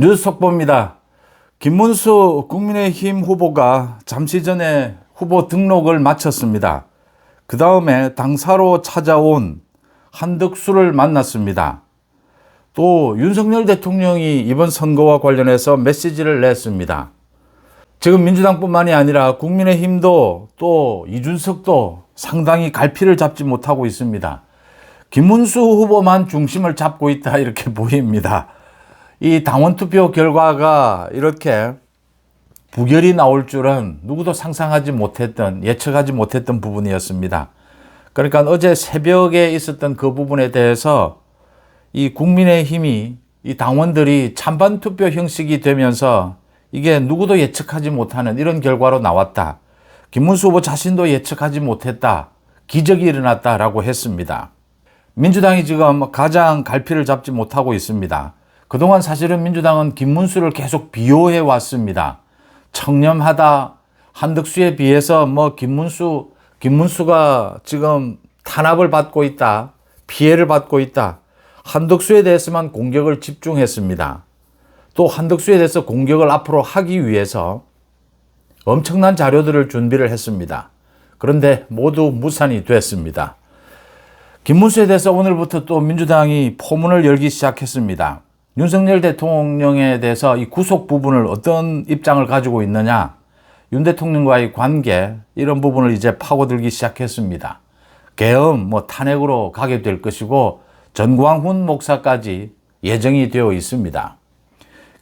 뉴스 속보입니다. 김문수 국민의힘 후보가 잠시 전에 후보 등록을 마쳤습니다. 그 다음에 당사로 찾아온 한덕수를 만났습니다. 또 윤석열 대통령이 이번 선거와 관련해서 메시지를 냈습니다. 지금 민주당뿐만이 아니라 국민의힘도 또 이준석도 상당히 갈피를 잡지 못하고 있습니다. 김문수 후보만 중심을 잡고 있다 이렇게 보입니다. 이 당원 투표 결과가 이렇게 부결이 나올 줄은 누구도 상상하지 못했던, 예측하지 못했던 부분이었습니다. 그러니까 어제 새벽에 있었던 그 부분에 대해서 이 국민의힘이 이 당원들이 찬반 투표 형식이 되면서 이게 누구도 예측하지 못하는 이런 결과로 나왔다. 김문수 후보 자신도 예측하지 못했다. 기적이 일어났다라고 했습니다. 민주당이 지금 가장 갈피를 잡지 못하고 있습니다. 그동안 사실은 민주당은 김문수를 계속 비호해 왔습니다. 청렴하다, 한덕수에 비해서 김문수가 지금 탄압을 받고 있다, 피해를 받고 있다. 한덕수에 대해서만 공격을 집중했습니다. 또 한덕수에 대해서 공격을 앞으로 하기 위해서 엄청난 자료들을 준비를 했습니다. 그런데 모두 무산이 됐습니다. 김문수에 대해서 오늘부터 또 민주당이 포문을 열기 시작했습니다. 윤석열 대통령에 대해서 이 구속 부분을 어떤 입장을 가지고 있느냐, 윤 대통령과의 관계 이런 부분을 이제 파고들기 시작했습니다. 계엄, 탄핵으로 가게 될 것이고 전광훈 목사까지 예정이 되어 있습니다.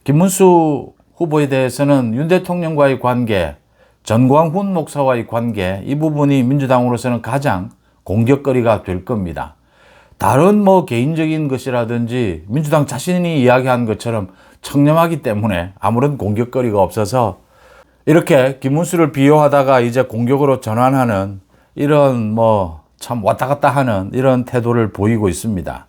김문수 후보에 대해서는 윤 대통령과의 관계, 전광훈 목사와의 관계 이 부분이 민주당으로서는 가장 공격거리가 될 겁니다. 다른 개인적인 것이라든지 민주당 자신이 이야기한 것처럼 청렴하기 때문에 아무런 공격거리가 없어서 이렇게 김문수를 비호하다가 이제 공격으로 전환하는 이런 참 왔다 갔다 하는 이런 태도를 보이고 있습니다.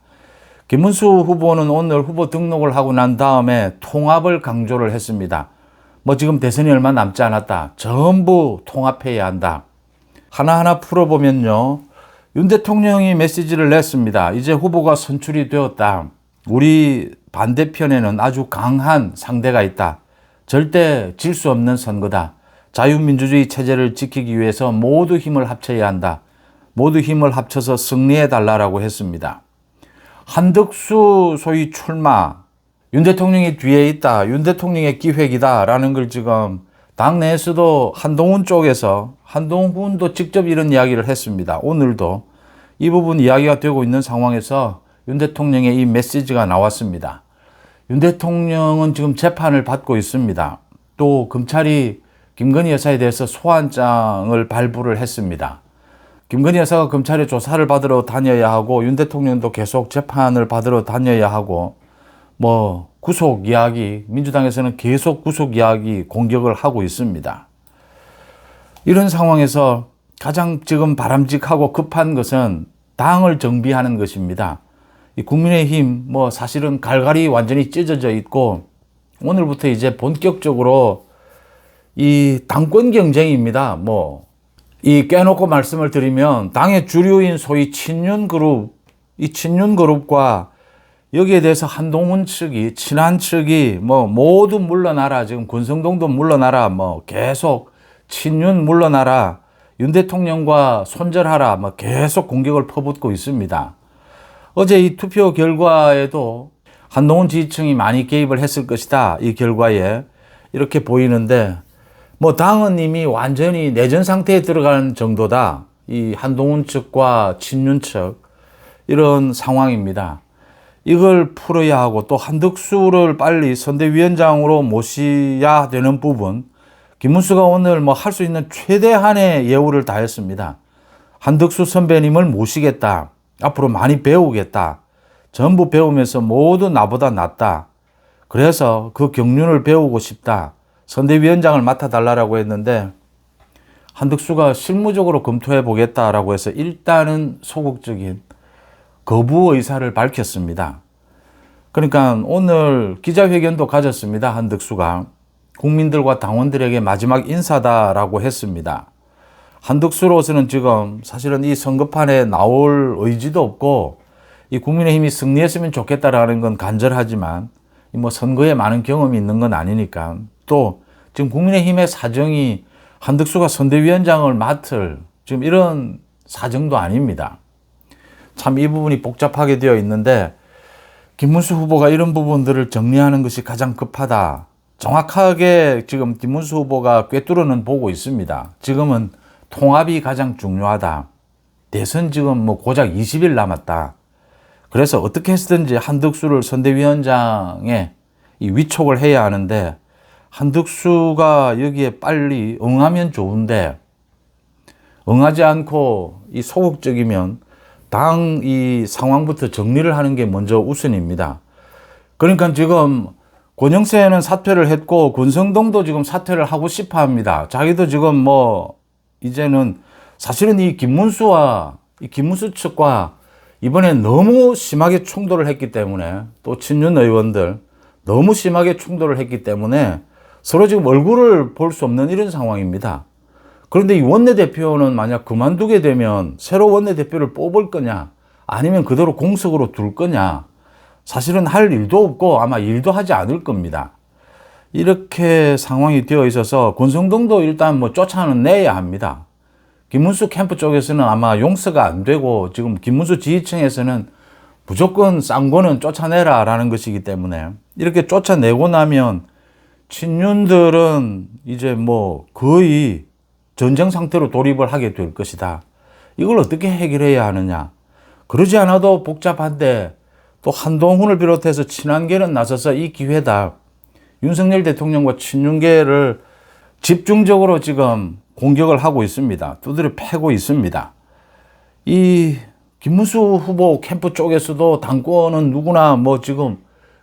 김문수 후보는 오늘 후보 등록을 하고 난 다음에 통합을 강조를 했습니다. 지금 대선이 얼마 남지 않았다. 전부 통합해야 한다. 하나하나 풀어보면요. 윤 대통령이 메시지를 냈습니다. 이제 후보가 선출이 되었다. 우리 반대편에는 아주 강한 상대가 있다. 절대 질 수 없는 선거다. 자유민주주의 체제를 지키기 위해서 모두 힘을 합쳐야 한다. 모두 힘을 합쳐서 승리해달라고 했습니다. 한덕수 소위 출마, 윤 대통령이 뒤에 있다. 윤 대통령의 기획이다라는 걸 지금 당내에서도 한동훈 쪽에서 한동훈도 직접 이런 이야기를 했습니다. 오늘도 이 부분 이야기가 되고 있는 상황에서 윤 대통령의 이 메시지가 나왔습니다. 윤 대통령은 지금 재판을 받고 있습니다. 또 검찰이 김건희 여사에 대해서 소환장을 발부를 했습니다. 김건희 여사가 검찰의 조사를 받으러 다녀야 하고 윤 대통령도 계속 재판을 받으러 다녀야 하고 구속 이야기, 민주당에서는 계속 구속 이야기 공격을 하고 있습니다. 이런 상황에서 가장 지금 바람직하고 급한 것은 당을 정비하는 것입니다. 이 국민의힘 사실은 갈갈이 완전히 찢어져 있고 오늘부터 이제 본격적으로 이 당권 경쟁입니다. 이 깨놓고 말씀을 드리면 당의 주류인 소위 친윤그룹, 이 친윤그룹과 여기에 대해서 한동훈 측이, 친한 측이 모두 물러나라. 지금 권성동도 물러나라. 계속 친윤 물러나라. 윤 대통령과 손절하라. 계속 공격을 퍼붓고 있습니다. 어제 이 투표 결과에도 한동훈 지지층이 많이 개입을 했을 것이다. 이 결과에 이렇게 보이는데 당은 이미 완전히 내전 상태에 들어가는 정도다. 이 한동훈 측과 친윤 측 이런 상황입니다. 이걸 풀어야 하고 또 한덕수를 빨리 선대위원장으로 모셔야 되는 부분, 김문수가 오늘 할 수 있는 최대한의 예우를 다했습니다. 한덕수 선배님을 모시겠다. 앞으로 많이 배우겠다. 전부 배우면서 모두 나보다 낫다. 그래서 그 경륜을 배우고 싶다. 선대위원장을 맡아달라고 했는데 한덕수가 실무적으로 검토해 보겠다라고 해서 일단은 소극적인 거부 의사를 밝혔습니다. 그러니까 오늘 기자회견도 가졌습니다. 한덕수가 국민들과 당원들에게 마지막 인사다라고 했습니다. 한덕수로서는 지금 사실은 이 선거판에 나올 의지도 없고 이 국민의힘이 승리했으면 좋겠다라는 건 간절하지만 뭐 선거에 많은 경험이 있는 건 아니니까, 또 지금 국민의힘의 사정이 한덕수가 선대위원장을 맡을 지금 이런 사정도 아닙니다. 참 이 부분이 복잡하게 되어 있는데, 김문수 후보가 이런 부분들을 정리하는 것이 가장 급하다. 정확하게 지금 김문수 후보가 꿰뚫어는 보고 있습니다. 지금은 통합이 가장 중요하다. 대선 지금 뭐 고작 20일 남았다. 그래서 어떻게 해서든지 한덕수를 선대위원장에 이 위촉을 해야 하는데, 한덕수가 여기에 빨리 응하면 좋은데, 응하지 않고 이 소극적이면 당 이 상황부터 정리를 하는 게 먼저 우선입니다. 그러니까 지금 권영세는 사퇴를 했고 권성동도 지금 사퇴를 하고 싶어 합니다. 자기도 지금 뭐 이제는 사실은 이 김문수 측과 이번에 너무 심하게 충돌을 했기 때문에, 또 친윤 의원들 너무 심하게 충돌을 했기 때문에 서로 지금 얼굴을 볼 수 없는 이런 상황입니다. 그런데 이 원내대표는 만약 그만두게 되면 새로 원내대표를 뽑을 거냐, 아니면 그대로 공석으로 둘 거냐, 사실은 할 일도 없고 아마 일도 하지 않을 겁니다. 이렇게 상황이 되어 있어서 권성동도 일단 뭐 쫓아내야 합니다. 김문수 캠프 쪽에서는 아마 용서가 안 되고, 지금 김문수 지지층에서는 무조건 쌍권은 쫓아내라 라는 것이기 때문에, 이렇게 쫓아내고 나면 친윤들은 이제 뭐 거의 전쟁 상태로 돌입을 하게 될 것이다. 이걸 어떻게 해결해야 하느냐. 그러지 않아도 복잡한데, 또 한동훈을 비롯해서 친한계는 나서서 이 기회다. 윤석열 대통령과 친윤계를 집중적으로 지금 공격을 하고 있습니다. 두드려 패고 있습니다. 이 김문수 후보 캠프 쪽에서도 당권은 누구나 뭐 지금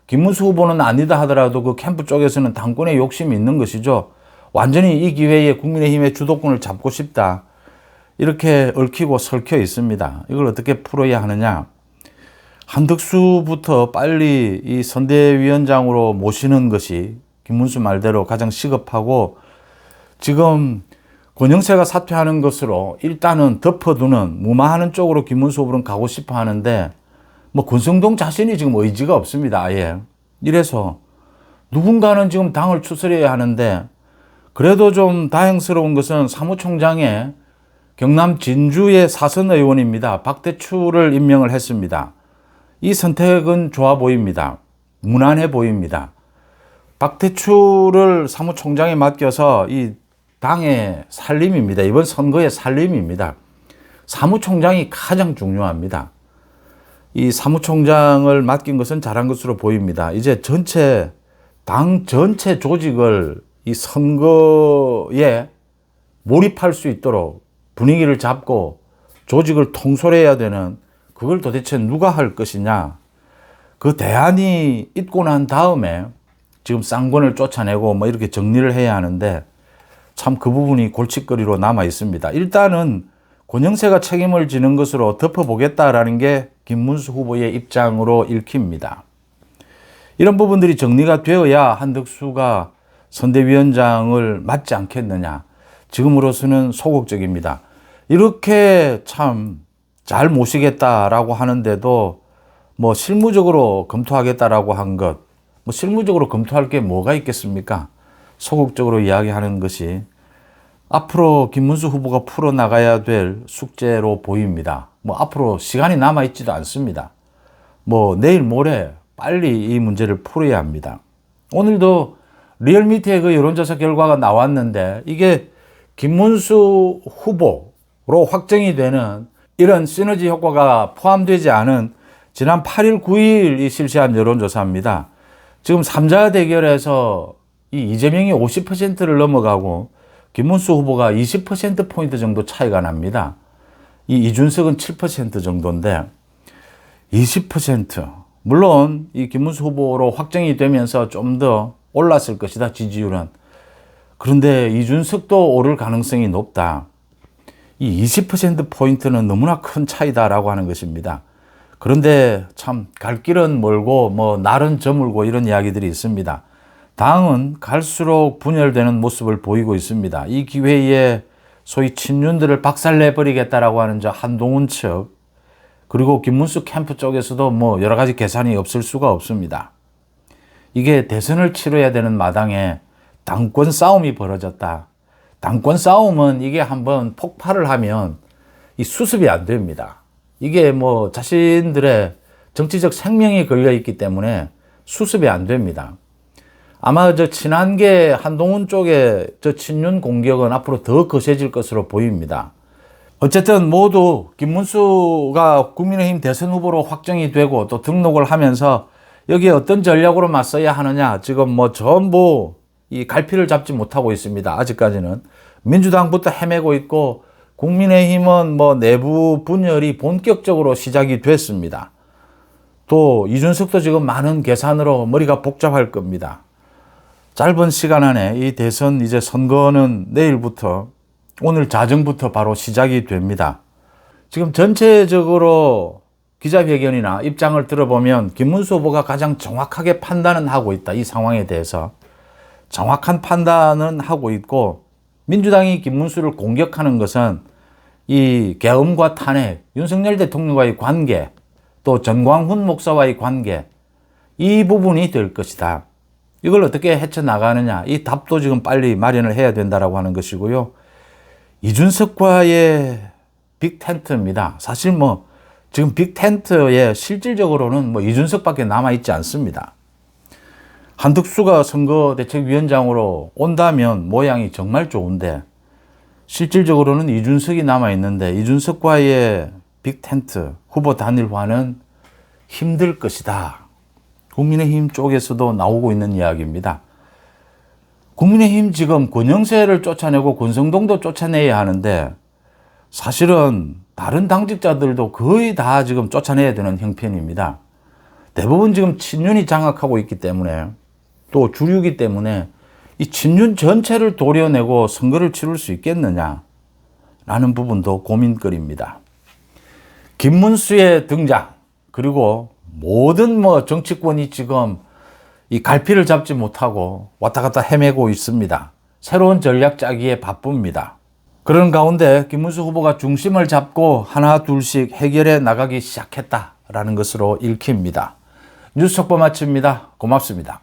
김문수 후보는 아니다 하더라도 그 캠프 쪽에서는 당권에 욕심이 있는 것이죠. 완전히 이 기회에 국민의힘의 주도권을 잡고 싶다. 이렇게 얽히고 설켜 있습니다. 이걸 어떻게 풀어야 하느냐. 한덕수부터 빨리 이 선대위원장으로 모시는 것이 김문수 말대로 가장 시급하고, 지금 권영세가 사퇴하는 것으로 일단은 덮어두는, 무마하는 쪽으로 김문수 후보는 가고 싶어 하는데, 뭐 권성동 자신이 지금 의지가 없습니다. 아예. 이래서 누군가는 지금 당을 추스려야 하는데, 그래도 좀 다행스러운 것은 사무총장에 경남 진주의 사선 의원입니다. 박대추를 임명을 했습니다. 이 선택은 좋아 보입니다. 무난해 보입니다. 박대추를 사무총장에 맡겨서 이 당의 살림입니다. 이번 선거의 살림입니다. 사무총장이 가장 중요합니다. 이 사무총장을 맡긴 것은 잘한 것으로 보입니다. 이제 당 전체 조직을 이 선거에 몰입할 수 있도록 분위기를 잡고 조직을 통솔해야 되는, 그걸 도대체 누가 할 것이냐. 그 대안이 있고 난 다음에 지금 쌍권을 쫓아내고 뭐 이렇게 정리를 해야 하는데, 참 그 부분이 골칫거리로 남아 있습니다. 일단은 권영세가 책임을 지는 것으로 덮어보겠다라는 게 김문수 후보의 입장으로 읽힙니다. 이런 부분들이 정리가 되어야 한덕수가 선대위원장을 맡지 않겠느냐. 지금으로서는 소극적입니다. 이렇게 참 잘 모시겠다라고 하는데도 뭐 실무적으로 검토하겠다라고 한 것, 뭐 실무적으로 검토할 게 뭐가 있겠습니까? 소극적으로 이야기하는 것이 앞으로 김문수 후보가 풀어나가야 될 숙제로 보입니다. 뭐 앞으로 시간이 남아있지도 않습니다. 뭐 내일 모레 빨리 이 문제를 풀어야 합니다. 오늘도 리얼미터의 그 여론조사 결과가 나왔는데, 이게 김문수 후보로 확정이 되는 이런 시너지 효과가 포함되지 않은 지난 8일, 9일 실시한 여론조사입니다. 지금 3자 대결에서 이 이재명이 50%를 넘어가고 김문수 후보가 20%포인트 정도 차이가 납니다. 이 이준석은 7% 정도인데 20%. 물론 이 김문수 후보로 확정이 되면서 좀 더 올랐을 것이다, 지지율은. 그런데 이준석도 오를 가능성이 높다. 이 20%포인트는 너무나 큰 차이다라고 하는 것입니다. 그런데 참 갈 길은 멀고 뭐 날은 저물고 이런 이야기들이 있습니다. 당은 갈수록 분열되는 모습을 보이고 있습니다. 이 기회에 소위 친윤들을 박살내버리겠다라고 하는 저 한동훈 측, 그리고 김문수 캠프 쪽에서도 뭐 여러 가지 계산이 없을 수가 없습니다. 이게 대선을 치러야 되는 마당에 당권 싸움이 벌어졌다. 당권 싸움은 이게 한번 폭발을 하면 이 수습이 안 됩니다. 이게 뭐 자신들의 정치적 생명이 걸려 있기 때문에 수습이 안 됩니다. 아마 저 친한계 한동훈 쪽의 저 친윤 공격은 앞으로 더 거세질 것으로 보입니다. 어쨌든 모두 김문수가 국민의힘 대선 후보로 확정이 되고 또 등록을 하면서 여기에 어떤 전략으로 맞서야 하느냐, 지금 뭐 전부 이 갈피를 잡지 못하고 있습니다. 아직까지는 민주당부터 헤매고 있고 국민의힘은 뭐 내부 분열이 본격적으로 시작이 됐습니다. 또 이준석도 지금 많은 계산으로 머리가 복잡할 겁니다. 짧은 시간 안에 이 대선 이제 선거는 내일부터, 오늘 자정부터 바로 시작이 됩니다. 지금 전체적으로 기자회견이나 입장을 들어보면 김문수 후보가 가장 정확하게 판단은 하고 있다. 이 상황에 대해서 정확한 판단은 하고 있고, 민주당이 김문수를 공격하는 것은 이 계엄과 탄핵, 윤석열 대통령과의 관계, 또 전광훈 목사와의 관계, 이 부분이 될 것이다. 이걸 어떻게 헤쳐나가느냐, 이 답도 지금 빨리 마련을 해야 된다라고 하는 것이고요. 이준석과의 빅텐트입니다. 사실 뭐 지금 빅텐트에 실질적으로는 뭐 이준석밖에 남아있지 않습니다. 한덕수가 선거대책위원장으로 온다면 모양이 정말 좋은데 실질적으로는 이준석이 남아있는데 이준석과의 빅텐트 후보 단일화는 힘들 것이다. 국민의힘 쪽에서도 나오고 있는 이야기입니다. 국민의힘 지금 권영세를 쫓아내고 권성동도 쫓아내야 하는데 사실은 다른 당직자들도 거의 다 지금 쫓아내야 되는 형편입니다. 대부분 지금 친윤이 장악하고 있기 때문에, 또 주류이기 때문에 이 친윤 전체를 도려내고 선거를 치를 수 있겠느냐 라는 부분도 고민거리입니다. 김문수의 등장, 그리고 모든 뭐 정치권이 지금 이 갈피를 잡지 못하고 왔다 갔다 헤매고 있습니다. 새로운 전략 짜기에 바쁩니다. 그런 가운데 김문수 후보가 중심을 잡고 하나 둘씩 해결해 나가기 시작했다라는 것으로 읽힙니다. 뉴스 속보 마칩니다. 고맙습니다.